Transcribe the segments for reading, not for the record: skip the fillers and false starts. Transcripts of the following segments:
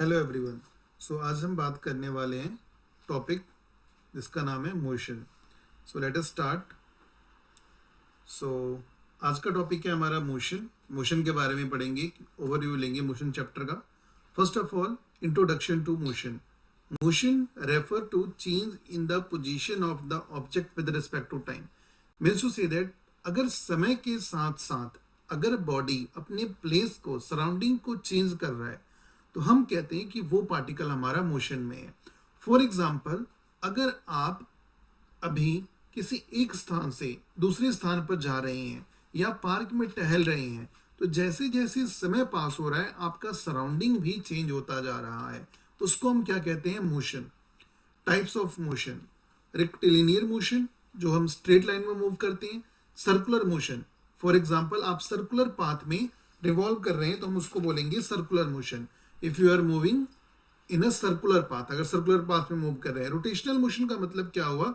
Hello everyone. सो आज हम बात करने वाले हैं टॉपिक जिसका नाम है motion. So let us start. So आज का टॉपिक है हमारा मोशन। मोशन के बारे में पढ़ेंगे, ओवरव्यू लेंगे मोशन चैप्टर का। First of all, introduction to motion. Motion refer to change in the position of the object with respect to time. Means to say that अगर समय के साथ साथ अगर बॉडी अपने प्लेस को, सराउंडिंग को चेंज कर रहा है तो हम कहते हैं कि वो पार्टिकल हमारा मोशन में है। फॉर एग्जाम्पल, अगर आप अभी किसी एक स्थान से दूसरे स्थान पर जा रहे हैं या पार्क में टहल रहे हैं, तो जैसे जैसे समय पास हो रहा है आपका सराउंडिंग भी चेंज होता जा रहा है। उसको हम क्या कहते हैं? Motion. Types of motion: rectilinear motion, जो हम स्ट्रेट लाइन में मूव करते हैं। सर्कुलर मोशन, फॉर एग्जाम्पल आप सर्कुलर पाथ में रिवॉल्व कर रहे हैं तो हम उसको बोलेंगे circular motion. If you are moving in a circular path, अगर सर्कुलर पाथ में मूव कर रहे हैं। रोटेशनल मोशन का मतलब क्या हुआ?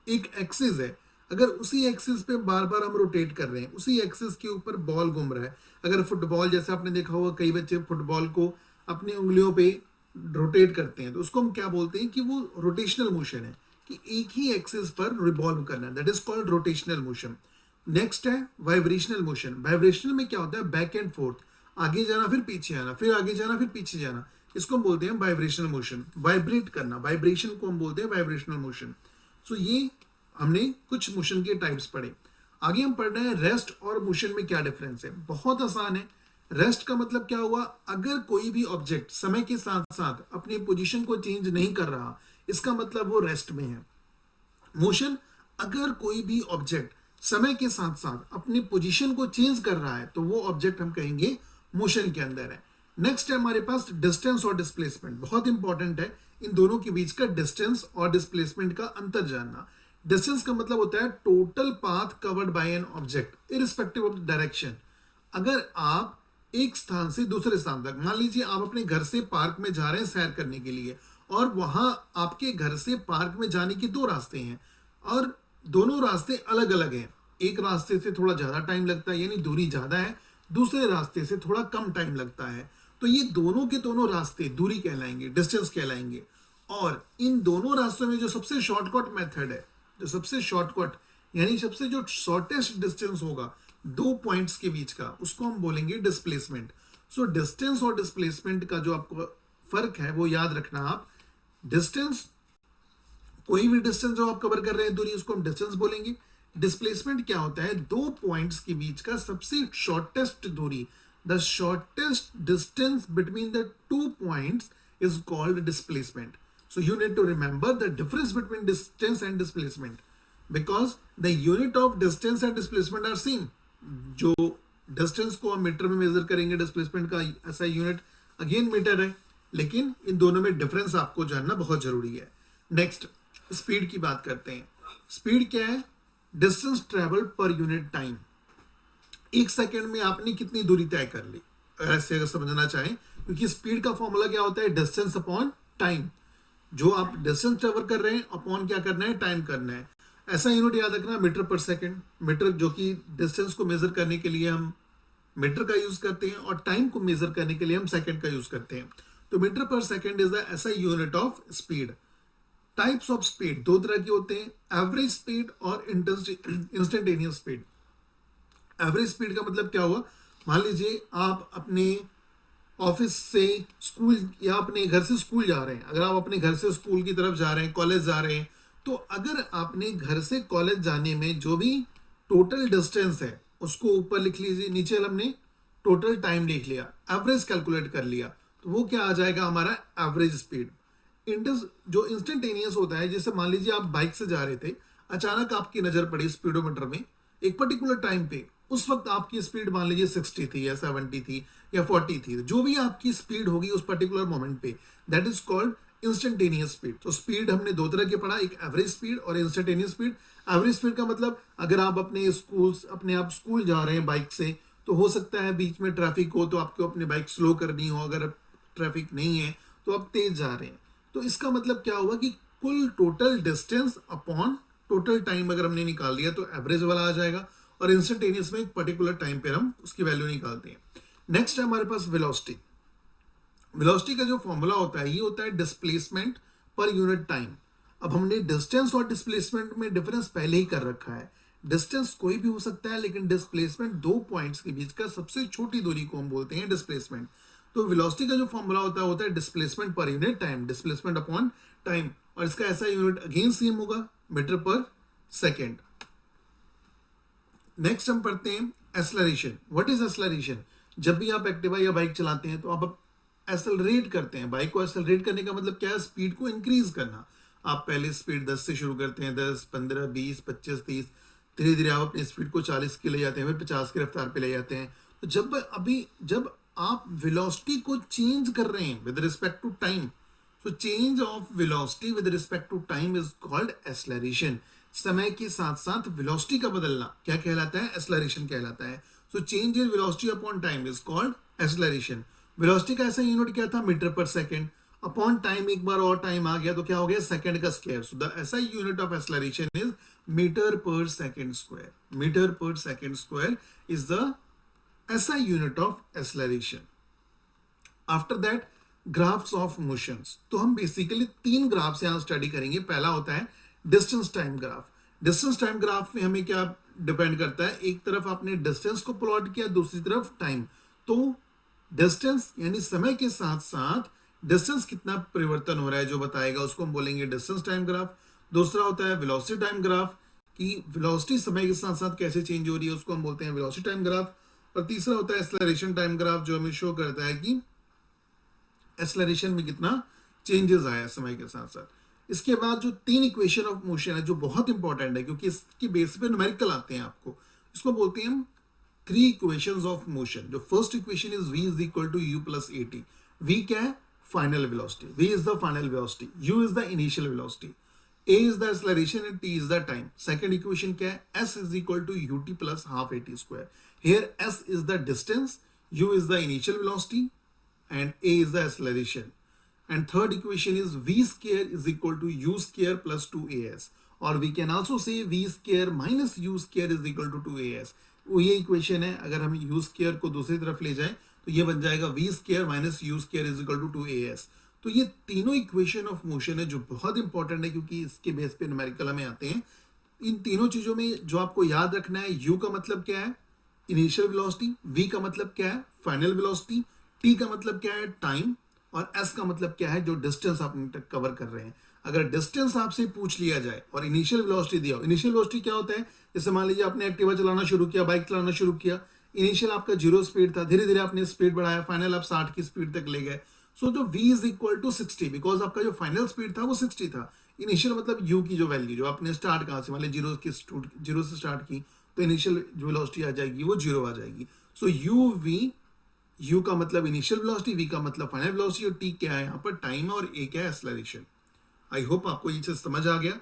एक एक्सिस है, अगर उसी एक्सिस पे बार बार हम रोटेट कर रहे हैं, उसी एक्सिस के ऊपर बॉल घूम रहा है। अगर फुटबॉल, जैसे आपने देखा होगा कई बच्चे फुटबॉल को अपनी उंगलियों पे रोटेट करते हैं, तो उसको हम क्या बोलते हैं कि वो रोटेशनल मोशन है, कि एक ही एक्सिस पर रिवॉल्व करना, that is called rotational motion. Next है वाइब्रेशनल मोशन। वाइब्रेशनल में क्या होता है? बैक एंड फोर्थ, आगे जाना फिर पीछे आना, फिर आगे जाना फिर पीछे जाना, इसको हम बोलते हैं वाइब्रेशनल मोशन। वाइब्रेट करना, वाइब्रेशन को हम बोलते हैं वाइब्रेशनल मोशन। सो ये हमने कुछ मोशन के टाइप्स पढ़े। आगे हम पढ़ रहे हैं रेस्ट और मोशन में क्या डिफरेंस है। बहुत आसान है। रेस्ट का मतलब क्या हुआ? अगर कोई भी ऑब्जेक्ट समय के साथ साथ अपनी पोजीशन को चेंज नहीं कर रहा, इसका मतलब वो रेस्ट में है। मोशन, अगर कोई भी ऑब्जेक्ट समय के साथ साथ अपनी पोजीशन को चेंज कर रहा है तो वो ऑब्जेक्ट हम कहेंगे मोशन के अंदर है। नेक्स्ट है हमारे पास डिस्टेंस और डिस्प्लेसमेंट। बहुत इंपॉर्टेंट है इन दोनों के बीच का डिस्टेंस और डिस्प्लेसमेंट का अंतर जानना। डिस्टेंस का मतलब होता है total path covered by an object irrespective of direction. अगर आप एक स्थान से दूसरे स्थान तक, मान लीजिए आप अपने घर से पार्क में जा रहे हैं सैर करने के लिए, और वहां आपके घर से पार्क में जाने के दो रास्ते हैं और दोनों रास्ते अलग अलग हैं। एक रास्ते से थोड़ा ज्यादा टाइम लगता है, यानी दूरी ज्यादा है, दूसरे रास्ते से थोड़ा कम टाइम लगता है, तो ये दोनों के दोनों रास्ते दूरी कहलाएंगे, डिस्टेंस कहलाएंगे। और इन दोनों रास्तों में जो सबसे शॉर्टकट मेथड है, जो सबसे शॉर्टकट यानी सबसे जो शॉर्टेस्ट डिस्टेंस होगा दो पॉइंट्स के बीच का, उसको हम बोलेंगे डिस्प्लेसमेंट। सो डिस्टेंस और डिस्प्लेसमेंट का जो आपको फर्क है वो याद रखना आप। डिस्टेंस, कोई भी डिस्टेंस जो आप कवर कर रहे हैं दूरी, उसको हम डिस्टेंस बोलेंगे। डिस्प्लेसमेंट क्या होता है? दो पॉइंट्स के बीच का सबसे शॉर्टेस्ट दूरी, the shortest distance between the two points is called displacement. So you need to remember the difference between distance and displacement because the unit of distance and displacement are same. जो distance को हम metre में major करेंगे, displacement का ऐसा unit again metre है, लेकिन इन दोनों में डिफरेंस आपको जानना बहुत जरूरी है। नेक्स्ट, स्पीड की बात करते हैं। स्पीड क्या है? Distance travel per unit time. एक सेकेंड में आपने कितनी दूरी तय कर ली, ऐसे अगर समझना चाहें, क्योंकि स्पीड का फॉर्मूला क्या होता है? Distance upon time. जो आप डिस्टेंस ट्रेवल कर रहे हैं अपॉन क्या करना है? टाइम करना है। ऐसा यूनिट याद रखना, मीटर पर सेकंड। मीटर जो कि डिस्टेंस को मेजर करने के लिए हम मीटर का यूज करते हैं और टाइम को मेजर करने के लिए हम सेकंड का यूज करते हैं। तो metre per second is the SI unit of speed. Types of speed दो तरह के होते हैं, एवरेज स्पीड और इंस्टेंटेनियस स्पीड। एवरेज स्पीड का मतलब क्या हुआ? मान लीजिए आप अपने ऑफिस से स्कूल या अपने घर से स्कूल जा रहे हैं। अगर आप अपने घर से स्कूल की तरफ जा रहे हैं, कॉलेज जा रहे हैं, तो अगर आपने घर से कॉलेज जाने में जो भी टोटल डिस्टेंस है उसको ऊपर लिख लीजिए, नीचे हमने टोटल टाइम लिख लिया, एवरेज कैलकुलेट कर लिया, तो वो क्या आ जाएगा? हमारा एवरेज स्पीड। जो इंस्टेंटेनियस होता है, जैसे मान लीजिए आप बाइक से जा रहे थे, अचानक आपकी नजर पड़ी स्पीडोमीटर में एक पर्टिकुलर टाइम पे, उस वक्त आपकी स्पीड मान लीजिए 60 थी या 70 थी या 40 थी, जो भी आपकी स्पीड होगी उस पर्टिकुलर मोमेंट पे, that is called instantaneous speed. तो स्पीड हमने दो तरह के पढ़ा, एक एवरेज स्पीड और इंस्टेंटेनियस स्पीड। एवरेज स्पीड का मतलब अगर आप अपने आप स्कूल जा रहे हैं बाइक से, तो हो सकता है बीच में ट्रैफिक हो तो आपको अपनी बाइक स्लो करनी हो, अगर ट्रैफिक नहीं है तो आप तेज जा रहे हैं, तो इसका मतलब क्या हुआ कि कुल total distance upon total time अगर हमने निकाल लिया तो एवरेज वाला आ जाएगा, और इंस्टेंटेनियस में एक पर्टिकुलर टाइम पे हम उसकी वैल्यू निकालते हैं। नेक्स्ट है हमारे पास वेलोसिटी। वेलोसिटी का जो फॉर्मूला होता है ये होता है डिस्प्लेसमेंट पर यूनिट टाइम। अब हमने डिस्टेंस और डिस्प्लेसमेंट में डिफरेंस पहले ही कर रखा है। डिस्टेंस कोई भी हो सकता है, लेकिन डिस्प्लेसमेंट दो पॉइंट्स के बीच का सबसे छोटी दूरी को हम बोलते हैं डिस्प्लेसमेंट। तो वेलोसिटी का जो फॉर्मूला होता है displacement per unit time, displacement upon time, और इसका ऐसा यूनिट अगेन सेम होगा, मीटर पर सेकेंड। नेक्स्ट हम पढ़ते हैं एक्सेलरेशन। What is acceleration? जब भी आप एक्टिवा या बाइक चलाते हैं तो आप एक्सेलरेट करते हैं। बाइक को एक्सेलरेट करने का मतलब क्या है? स्पीड को इंक्रीज करना। आप पहले स्पीड 10 से शुरू करते हैं, 10, 15, 20, 25, 30, धीरे धीरे आप अपनी स्पीड को 40 के ले जाते हैं, फिर 50 की रफ्तार पे ले जाते हैं। तो जब आप वेलोसिटी को चेंज कर रहे हैं with respect to time, so change of velocity with respect to time is called acceleration. समय के साथ साथ वेलोसिटी का बदलना क्या कहलाता है? एक्सेलरेशन कहलाता है। So change in velocity upon time is called acceleration. Velocity का ऐसा यूनिट क्या था? मीटर पर सेकेंड। अपॉन टाइम एक बार और टाइम आ गया तो क्या हो गया? सेकंड का square. So the SI unit of acceleration is metre per second square. Metre per second square is the SI unit of acceleration. After that graphs of motions. तो हम बेसिकली 3 ग्राफ्स यहां study करेंगे। पहला होता है distance time graph. Distance time graph में हमें क्या डिपेंड करता है? एक तरफ आपने डिस्टेंस को प्लॉट किया, दूसरी तरफ टाइम। तो डिस्टेंस यानी समय के साथ साथ डिस्टेंस कितना परिवर्तन हो रहा है जो बताएगा, उसको हम बोलेंगे डिस्टेंस टाइम ग्राफ। दूसरा होता है वेलोसिटी टाइम ग्राफ, कि वेलोसिटी समय के साथ साथ कैसे चेंज हो रही है, उसको हम बोलते हैं वेलोसिटी टाइम ग्राफ। और तीसरा होता है एक्सेलरेशन टाइम ग्राफ, जो हमें शो करता है कि एक्सेलरेशन में कितना चेंजेस आया समय के साथ साथ। इसके बाद जो 3 इक्वेशन ऑफ मोशन है जो बहुत इंपॉर्टेंट है, क्योंकि इसके बेस पे न्यूमेरिकल आते हैं आपको, इसको बोलते हैं हम 3 इक्वेशंस ऑफ मोशन। जो first equation is v is equal to u plus at। v क्या है? Final velocity. v is the final velocity, u is the initial velocity, a is the acceleration and t is the time. Second equation क्या है? s is equal to ut plus half at square. Here s is the distance, u is the initial velocity and a is the acceleration. And third equation is v square is equal to u square plus 2as, or we can also say v square minus u square is equal to 2as. वो ये equation है। अगर हम u square को दूसरी तरफ ले जाएं तो ये बन जाएगा v square minus u square is equal to 2as। तो ये तीनों इक्वेशन ऑफ मोशन है जो बहुत इंपॉर्टेंट है, क्योंकि इसके बेस पे न्यूमेरिकल हमें आते हैं। इन तीनों चीजों में जो आपको याद रखना है, u का मतलब क्या है? Initial velocity. v का मतलब क्या है? Final velocity. t का मतलब क्या है? टाइम। और s का मतलब क्या है? जो डिस्टेंस आप कवर कर रहे हैं। अगर डिस्टेंस आपसे पूछ लिया जाए और इनिशियल वेलोसिटी दिया हो, इनिशियल वेलोसिटी क्या होता है? जैसे मान लीजिए आपने एक्टिवा चलाना शुरू किया, बाइक चलाना शुरू किया, इनिशियल आपका 0 स्पीड था, धीरे धीरे आपने स्पीड बढ़ाया, फाइनल आप 60 की स्पीड तक ले गए। सो जो v is equal to 60, because आपका जो फाइनल स्पीड था वो 60 था। इनिशियल मतलब u की जो वैल्यू, जो आपने स्टार्ट कहाँ से, मान लीजिए 0 से स्टार्ट की, तो इनिशियल जो वेलोसिटी आ जाएगी वो 0 आ जाएगी। सो u का मतलब इनिशियल वेलोसिटी, v का मतलब फाइनल वेलोसिटी, और t क्या है यहाँ पर? टाइम, और a क्या है? एक्सेलरेशन। आई होप आपको ये चीज समझ आ गया।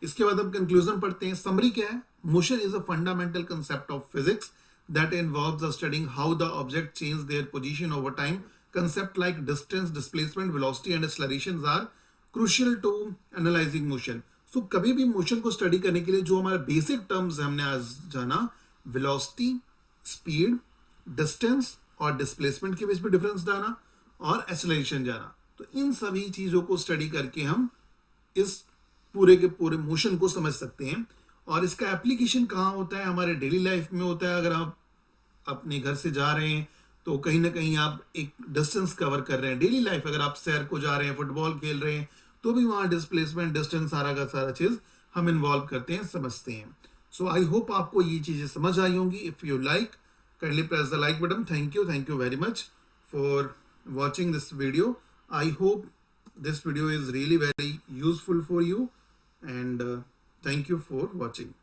इसके बाद हम कंक्लूजन पढ़ते हैं। समरी क्या है? Motion is a fundamental concept of physics that involves studying how the object change their position over time. Concept like distance, displacement, velocity and acceleration are crucial to analysing motion. So कभी भी motion को study करने के लिए जो हमारे basic terms हमने आज जाना, वेलोसिटी, स्पीड, डिस्टेंस और डिस्प्लेसमेंट के बीच में डिफरेंस जाना, और एक्सेलरेशन जाना, तो इन सभी चीजों को स्टडी करके हम इस पूरे के पूरे मोशन को समझ सकते हैं। और इसका एप्लीकेशन कहाँ होता है? हमारे डेली लाइफ में होता है। अगर आप अपने घर से जा रहे हैं तो कहीं ना कहीं आप एक डिस्टेंस कवर कर रहे हैं। डेली लाइफ, अगर आप सैर को जा रहे हैं, फुटबॉल खेल रहे हैं, तो भी वहाँ डिस्प्लेसमेंट, डिस्टेंस, सारा का सारा चीज हम इन्वॉल्व करते हैं, समझते हैं। सो आई होप आपको ये चीजें समझ आई होंगी। If you like, kindly press the like button. Thank you very much for watching this video. I hope this video is really very useful for you, and thank you for watching.